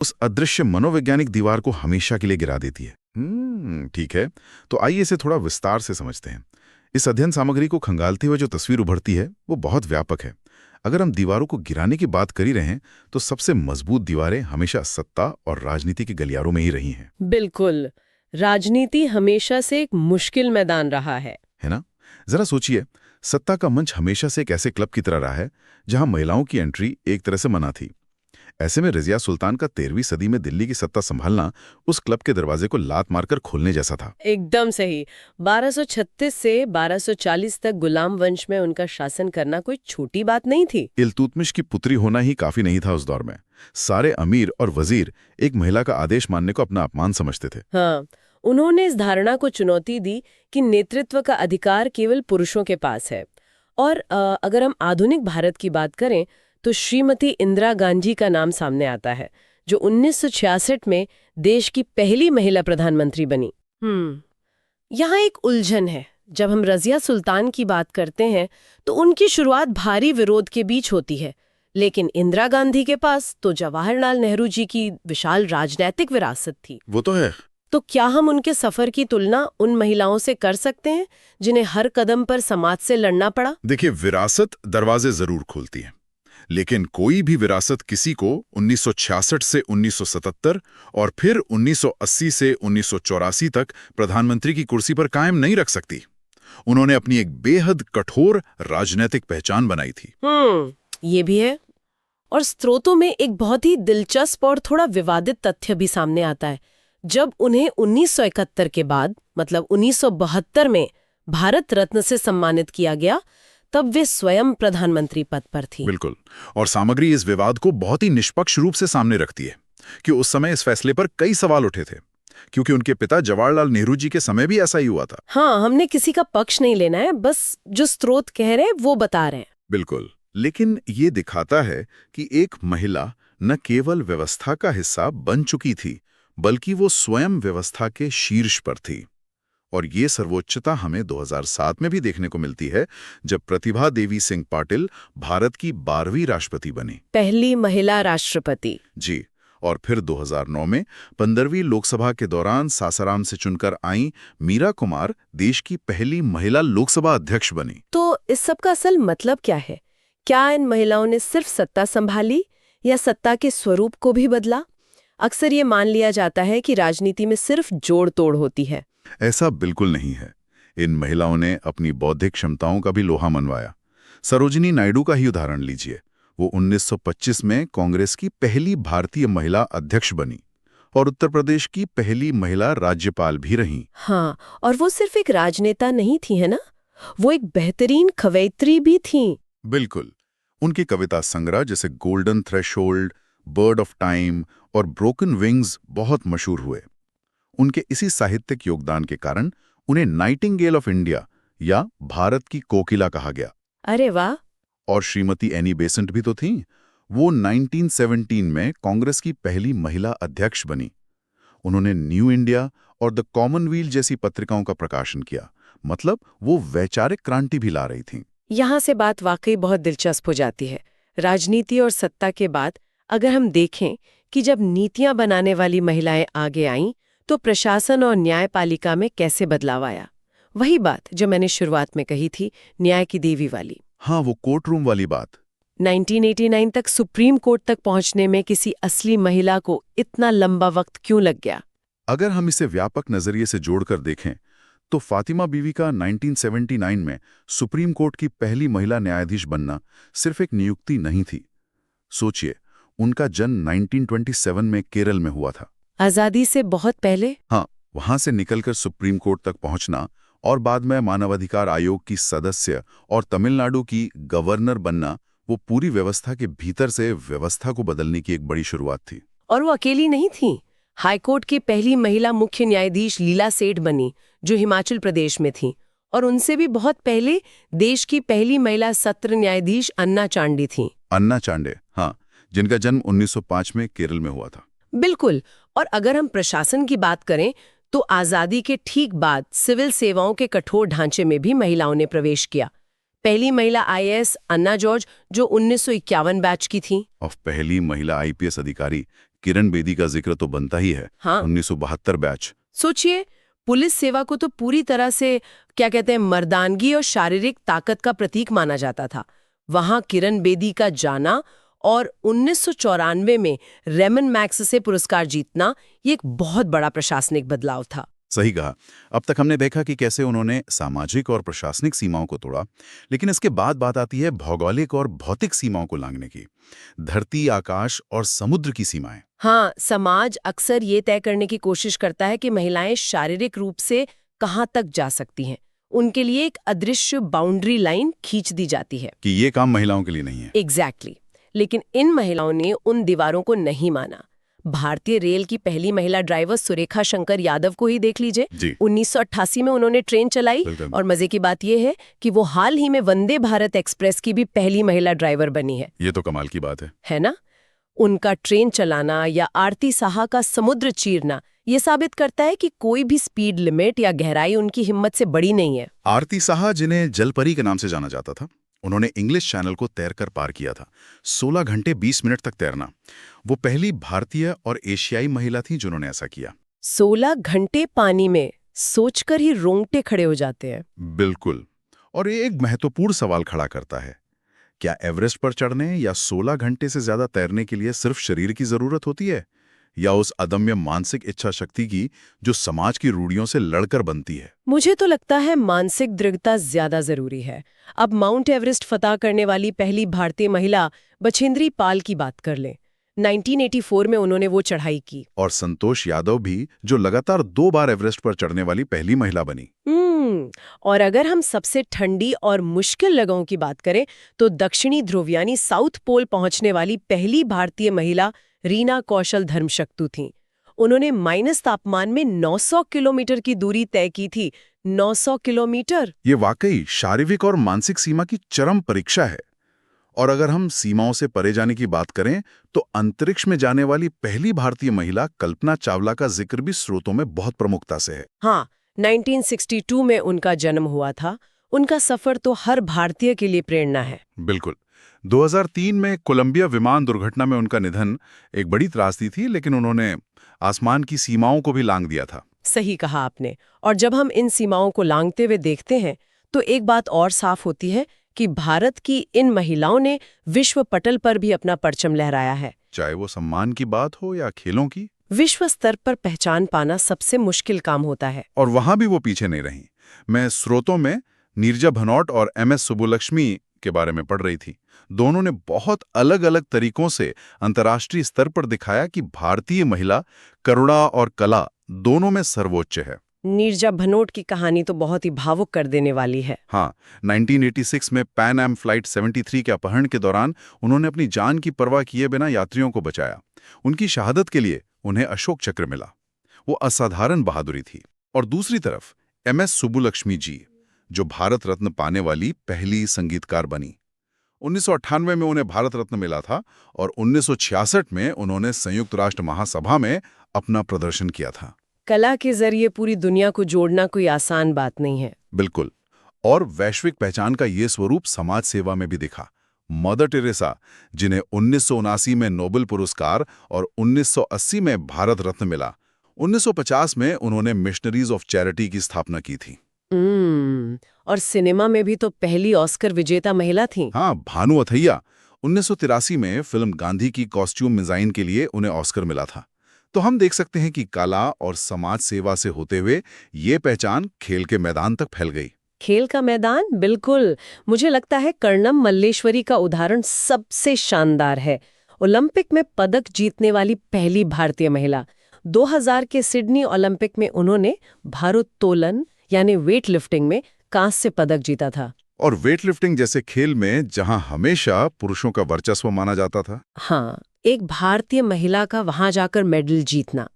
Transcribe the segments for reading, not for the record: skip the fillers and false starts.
उस अदृश्य मनोवैज्ञानिक दीवार को हमेशा के लिए गिरा देती है। ठीक है, तो आइए इसे थोड़ा विस्तार से समझते हैं। इस अध्ययन सामग्री को खंगालते हुए जो तस्वीर उभरती है वो बहुत व्यापक है। अगर हम दीवारों को गिराने की बात कर ही रहे हैं तो सबसे मजबूत दीवारें हमेशा सत्ता और राजनीति के गलियारों में ही रही हैं। बिल्कुल। राजनीति हमेशा से एक मुश्किल मैदान रहा है ना? जरा सोचिए, सत्ता का मंच हमेशा से एक ऐसे क्लब की तरह रहा है जहां महिलाओं की एंट्री एक तरह से मना थी। ऐसे में रजिया सुल्तान का 13वीं सदी में दिल्ली की सत्ता संभालना उस क्लब के दरवाजे को लात मारकर खोलने जैसा था। एकदम सही। 1236 से 1240 तक गुलाम वंश में उनका शासन करना कोई छोटी बात नहीं थी। इल्तुतमिश की पुत्री होना ही काफी नहीं था उस दौर में। सारे अमीर और वजीर एक महिला का आदेश मानने को अपना अपमान समझते थे। हाँ, उन्होंने इस धारणा को चुनौती दी कि नेतृत्व का अधिकार केवल पुरुषों के पास है। और अगर हम आधुनिक भारत की बात करें तो श्रीमती इंदिरा गांधी का नाम सामने आता है, जो 1966 में देश की पहली महिला प्रधानमंत्री बनी। यहाँ एक उलझन है। जब हम रजिया सुल्तान की बात करते हैं तो उनकी शुरुआत भारी विरोध के बीच होती है, लेकिन इंदिरा गांधी के पास तो जवाहरलाल नेहरू जी की विशाल राजनैतिक विरासत थी। वो तो है। तो क्या हम उनके सफर की तुलना उन महिलाओं से कर सकते हैं जिन्हें हर कदम पर समाज से लड़ना पड़ा? देखिए, विरासत दरवाजे जरूर खोलती है, लेकिन कोई भी विरासत किसी को 1966 से 1977 और फिर 1980 से 1984 तक प्रधानमंत्री की कुर्सी पर कायम नहीं रख सकती। उन्होंने अपनी एक बेहद कठोर राजनीतिक पहचान बनाई थी। ये भी है। और स्रोतों में एक बहुत ही दिलचस्प और थोड़ा विवादित तथ्य भी सामने आता है। जब उन्हें 1971 के बाद मतलब 1972 में भारत रत्न से सम्मानित किया गया, तब वे स्वयं प्रधानमंत्री पद पर थी। बिल्कुल। और सामग्री इस विवाद को बहुत ही निष्पक्ष रूप से सामने रखती है कि उस समय इस फैसले पर कई सवाल उठे थे, क्योंकि उनके पिता जवाहरलाल नेहरू जी के समय भी ऐसा ही हुआ था। हाँ, हमने किसी का पक्ष नहीं लेना है, बस जो स्रोत कह रहे हैं वो बता रहे हैं। बिल्कुल। लेकिन ये दिखाता है कि एक महिला न केवल व्यवस्था का हिस्सा बन चुकी थी, बल्कि वो स्वयं व्यवस्था के शीर्ष पर थी। और ये सर्वोच्चता हमें 2007 में भी देखने को मिलती है, जब प्रतिभा देवी सिंह पाटिल भारत की 12वीं राष्ट्रपति बनी। पहली महिला राष्ट्रपति। जी। और फिर 2009 में 15वीं लोकसभा के दौरान सासाराम से चुनकर आई मीरा कुमार देश की पहली महिला लोकसभा अध्यक्ष बनी। तो इस सब का असल मतलब क्या है? क्या इन महिलाओं ने सिर्फ सत्ता संभाली या सत्ता के स्वरूप को भी बदला? अक्सर ये मान लिया जाता है कि राजनीति में सिर्फ जोड़ तोड़ होती है। ऐसा बिल्कुल नहीं है। इन महिलाओं ने अपनी बौद्धिक क्षमताओं का भी लोहा मनवाया। सरोजिनी नायडू का ही उदाहरण लीजिए। वो 1925 में कांग्रेस की पहली भारतीय महिला अध्यक्ष बनी और उत्तर प्रदेश की पहली महिला राज्यपाल भी रहीं। हाँ, और वो सिर्फ एक राजनेता नहीं थी, है ना? वो एक बेहतरीन कवयित्री भी थी। बिल्कुल। उनके कविता संग्रह जैसे golden threshold, bird of time और ब्रोकन विंग्स बहुत मशहूर हुए। उनके इसी साहित्यिक योगदान के कारण उन्हें नाइटिंगेल ऑफ इंडिया या भारत की कोकिला कहा गया। अरे वाह! और श्रीमती एनी बेसेंट भी तो थीं। वो 1917 में कांग्रेस की पहली महिला अध्यक्ष बनी। उन्होंने न्यू इंडिया और द कॉमनवेल्थ जैसी पत्रिकाओं का प्रकाशन किया। मतलब वो वैचारिक क्रांति भी ला रही थीं। यहाँ से बात वाकई बहुत दिलचस्प हो जाती है। राजनीति और सत्ता के बाद अगर हम देखें कि जब नीतियां बनाने वाली महिलाएं आगे आईं, तो प्रशासन और न्यायपालिका में कैसे बदलाव आया। वही बात जो मैंने शुरुआत में कही थी, न्याय की देवी वाली। हाँ, वो कोर्ट रूम वाली बात। 1989 तक सुप्रीम कोर्ट तक पहुंचने में किसी असली महिला को इतना लंबा वक्त क्यों लग गया? अगर हम इसे व्यापक नजरिए से जोड़कर देखें तो फातिमा बीवी का 1979 में सुप्रीम कोर्ट की पहली महिला न्यायाधीश बनना सिर्फ एक नियुक्ति नहीं थी। सोचिए, उनका जन्म 1927 में केरल में हुआ था। आजादी से बहुत पहले। हाँ, वहां से निकलकर सुप्रीम कोर्ट तक पहुंचना और बाद में मानवाधिकार आयोग की सदस्य और तमिलनाडु की गवर्नर बनना, वो पूरी व्यवस्था के भीतर से व्यवस्था को बदलने की एक बड़ी शुरुआत थी। और वो अकेली नहीं थी। हाईकोर्ट की पहली महिला मुख्य न्यायाधीश लीला सेठ बनी, जो हिमाचल प्रदेश में थी। और उनसे भी बहुत पहले देश की पहली महिला सत्र न्यायाधीश अन्ना चांडी थी। अन्ना चांडे, हाँ, जिनका जन्म 1905 में केरल में हुआ था। बिल्कुल। और अगर हम प्रशासन की बात करें तो आजादी के ठीक बाद सिविल सेवाओं के कठोर ढांचे में भी महिलाओं ने प्रवेश किया। पहली महिला आईएएस अन्ना जॉर्ज, जो 1951 बैच की थी। और पहली महिला आईपीएस अधिकारी किरण बेदी का जिक्र तो बनता ही है। हाँ। 1972 बैच। सोचिए, पुलिस सेवा को तो पूरी तरह से क्या कहते हैं मर्दानगी और शारीरिक ताकत का प्रतीक माना जाता था। वहां किरण बेदी का जाना और 1994 में रेमन मैक्स से पुरस्कार जीतना ये एक बहुत बड़ा प्रशासनिक बदलाव था। सही कहा। अब तक हमने देखा कि कैसे उन्होंने सामाजिक और प्रशासनिक सीमाओं को तोड़ा, लेकिन इसके बाद बात आती है भौगोलिक और भौतिक सीमाओं को लांघने की। धरती, आकाश और समुद्र की सीमाएं। हाँ, समाज अक्सर ये तय करने की कोशिश करता है कि महिलाएं शारीरिक रूप से कहाँ तक जा सकती हैं। उनके लिए एक अदृश्य बाउंड्री लाइन खींच दी जाती है कि ये काम महिलाओं के लिए नहीं है। एग्जैक्टली। लेकिन इन महिलाओं ने उन दीवारों को नहीं माना। भारतीय रेल की पहली महिला ड्राइवर सुरेखा शंकर यादव को ही देख लीजिए। 1988 में उन्होंने ट्रेन चलाई और मजे की बात यह है कि वो हाल ही में वंदे भारत एक्सप्रेस की भी पहली महिला ड्राइवर बनी है। ये तो कमाल की बात है ना? उनका ट्रेन चलाना या आरती साहा का समुद्र चीरना ये साबित करता है कि कोई भी स्पीड लिमिट या गहराई उनकी हिम्मत से बड़ी नहीं है। आरती साहा, जिन्हें जलपरी के नाम से जाना जाता था, उन्होंने इंग्लिश चैनल को तैरकर पार किया था। 16 घंटे 20 मिनट तक तैरना। वो पहली भारतीय और एशियाई महिला थी जिन्होंने ऐसा किया। 16 घंटे पानी में, सोचकर ही रोंगटे खड़े हो जाते हैं। बिल्कुल। और ये एक महत्वपूर्ण सवाल खड़ा करता है, क्या एवरेस्ट पर चढ़ने या 16 घंटे से ज्यादा तैरने के लिए सिर्फ शरीर की जरूरत होती है, या उस अदम्य मानसिक इच्छा शक्ति की जो समाज की रूढ़ियों से लड़कर बनती है? मुझे तो लगता है मानसिक दृढ़ता ज्यादा जरूरी है। अब माउंट एवरेस्ट फतह करने वाली पहली भारतीय महिला बछेंद्री पाल की बात कर लें। 1984 में उन्होंने वो चढ़ाई की। और संतोष यादव भी, जो लगातार 2 बार एवरेस्ट पर चढ़ने वाली पहली महिला बनी। और अगर हम सबसे ठंडी और मुश्किल जगहों की बात करें तो दक्षिणी ध्रुव यानी साउथ पोल पहुंचने वाली पहली भारतीय महिला रीना कौशल धर्मशक्तु थीं। उन्होंने माइनस तापमान में 900 किलोमीटर की दूरी तय की थी। 900 किलोमीटर! ये वाकई शारीरिक और मानसिक सीमा की चरम परीक्षा है। और अगर हम सीमाओं से परे जाने की बात करें तो अंतरिक्ष में जाने वाली पहली भारतीय महिला कल्पना चावला का जिक्र भी स्रोतों में बहुत प्रमुखता से है। हाँ, 1962 में उनका जन्म हुआ था। उनका सफर तो हर भारतीय के लिए प्रेरणा है। बिल्कुल। 2003 में कोलंबिया विमान दुर्घटना में उनका निधन एक बड़ी त्रासदी थी, लेकिन उन्होंने आसमान की सीमाओं को भी लांघ दिया था। सही कहा आपने। और जब हम इन सीमाओं को लांघते हुए देखते हैं तो एक बात और साफ होती है कि भारत की इन महिलाओं ने विश्व पटल पर भी अपना परचम लहराया है। चाहे वो सम्मान की बात हो या खेलों की। विश्व स्तर पर पहचान पाना सबसे मुश्किल काम होता है। और वहां भी वो पीछे नहीं रही। मैं स्रोतों में नीरजा भनोट और MS सुब्बुलक्ष्मी के बारे में पढ़ रही थी। दोनों ने बहुत अलग अलग तरीकों से अंतर्राष्ट्रीय स्तर पर दिखाया कि भारतीय महिला करुणा और कला दोनों में सर्वोच्च है। नीरजा भनोट की कहानी तो बहुत ही भावुक कर देने वाली है। हाँ, 1986 में पैन एम फ्लाइट 73 के अपहरण के दौरान उन्होंने अपनी जान की परवाह किए बिना यात्रियों को बचाया। उनकी शहादत के लिए उन्हें अशोक चक्र मिला। वो असाधारण बहादुरी थी। और दूसरी तरफ MS सुब्बुलक्ष्मी जी, जो भारत रत्न पाने वाली पहली संगीतकार बनी। 1998 में उन्हें भारत रत्न मिला था और 1966 में उन्होंने संयुक्त राष्ट्र महासभा में अपना प्रदर्शन किया था। कला के जरिए पूरी दुनिया को जोड़ना कोई आसान बात नहीं है। बिल्कुल। और वैश्विक पहचान का ये स्वरूप समाज सेवा में भी दिखा। मदर टेरेसा, जिन्हें 1979 में नोबेल पुरस्कार और 1980 में भारत रत्न मिला, 1950 में उन्होंने मिशनरीज ऑफ चैरिटी की स्थापना की थी। और सिनेमा में भी तो पहली ऑस्कर विजेता महिला थी। हाँ, भानु अथैया। 1983 में फिल्म गांधी की कॉस्ट्यूम डिजाइन के लिए उन्हें ऑस्कर मिला था। तो हम देख सकते हैं कि कला और समाज सेवा से होते हुए ये पहचान खेल के मैदान तक फैल गई। खेल का मैदान? बिल्कुल। मुझे लगता है कर्णम मल्लेश्वरी का उदाहरण सबसे शानदार है। ओलंपिक में पदक जीतने वाली पहली भारतीय महिला। 2000 के सिडनी ओलंपिक में उन्होंने भारोत्तोलन यानी वेट लिफ्टिंग में कांस्य पदक जीता था। और वेट लिफ्टिंग जैसे खेल में जहां हमेशा पुरुषों का वर्चस्व माना जाता था, हाँ, एक भारतीय महिला का वहां जाकर मेडल जीतना,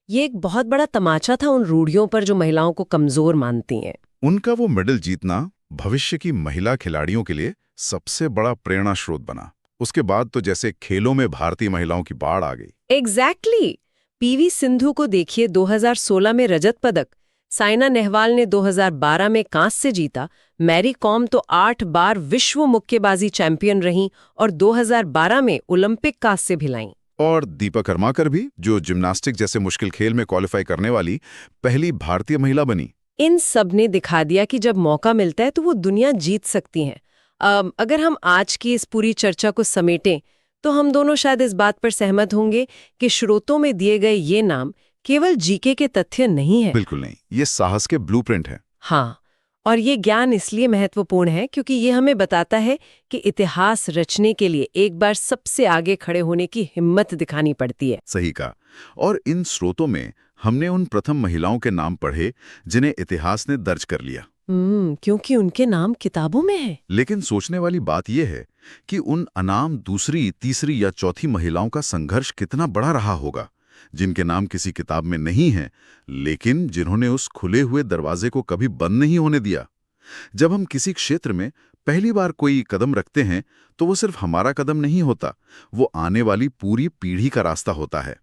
ये एक बहुत बड़ा तमाचा था उन रूढ़ियों पर जो महिलाओं को कमजोर मानती हैं। उनका वो मेडल जीतना भविष्य की महिला खिलाड़ियों के लिए सबसे बड़ा प्रेरणा स्रोत बना। उसके बाद तो जैसे खेलों में भारतीय महिलाओं की बाढ़ आ गई। एग्जैक्टली। PV सिंधु को देखिए, 2016 में रजत पदक। साइना नेहवाल ने 2012 में कांस्य जीता। मैरी कॉम तो 8 बार विश्व मुक्केबाजी चैंपियन रहीं और 2012 में ओलंपिक कांस्य भी लाईं। और दीपा कर्माकर भी, जो जिम्नास्टिक जैसे मुश्किल खेल में क्वालिफाई करने वाली पहली भारतीय महिला बनी। इन सब ने दिखा दिया कि जब मौका मिलता है तो वो दुनिया जीत सकती हैं। अगर हम आज की इस पूरी चर्चा को समेटें तो हम दोनों शायद इस बात पर सहमत होंगे कि स्रोतों में दिए गए ये नाम केवल जीके के तथ्य नहीं है। बिल्कुल नहीं, ये साहस के ब्लूप्रिंट है। हाँ, और ये ज्ञान इसलिए महत्वपूर्ण है क्योंकि ये हमें बताता है कि इतिहास रचने के लिए एक बार सबसे आगे खड़े होने की हिम्मत दिखानी पड़ती है। सही कहा। और इन स्रोतों में हमने उन प्रथम महिलाओं के नाम पढ़े जिन्हें इतिहास ने दर्ज कर लिया। क्योंकि उनके नाम किताबों में है। लेकिन सोचने वाली बात यह है कि उन अनाम दूसरी, तीसरी या चौथी महिलाओं का संघर्ष कितना बड़ा रहा होगा, जिनके नाम किसी किताब में नहीं है, लेकिन जिन्होंने उस खुले हुए दरवाजे को कभी बंद नहीं होने दिया। जब हम किसी क्षेत्र में पहली बार कोई कदम रखते हैं तो वो सिर्फ हमारा कदम नहीं होता, वो आने वाली पूरी पीढ़ी का रास्ता होता है।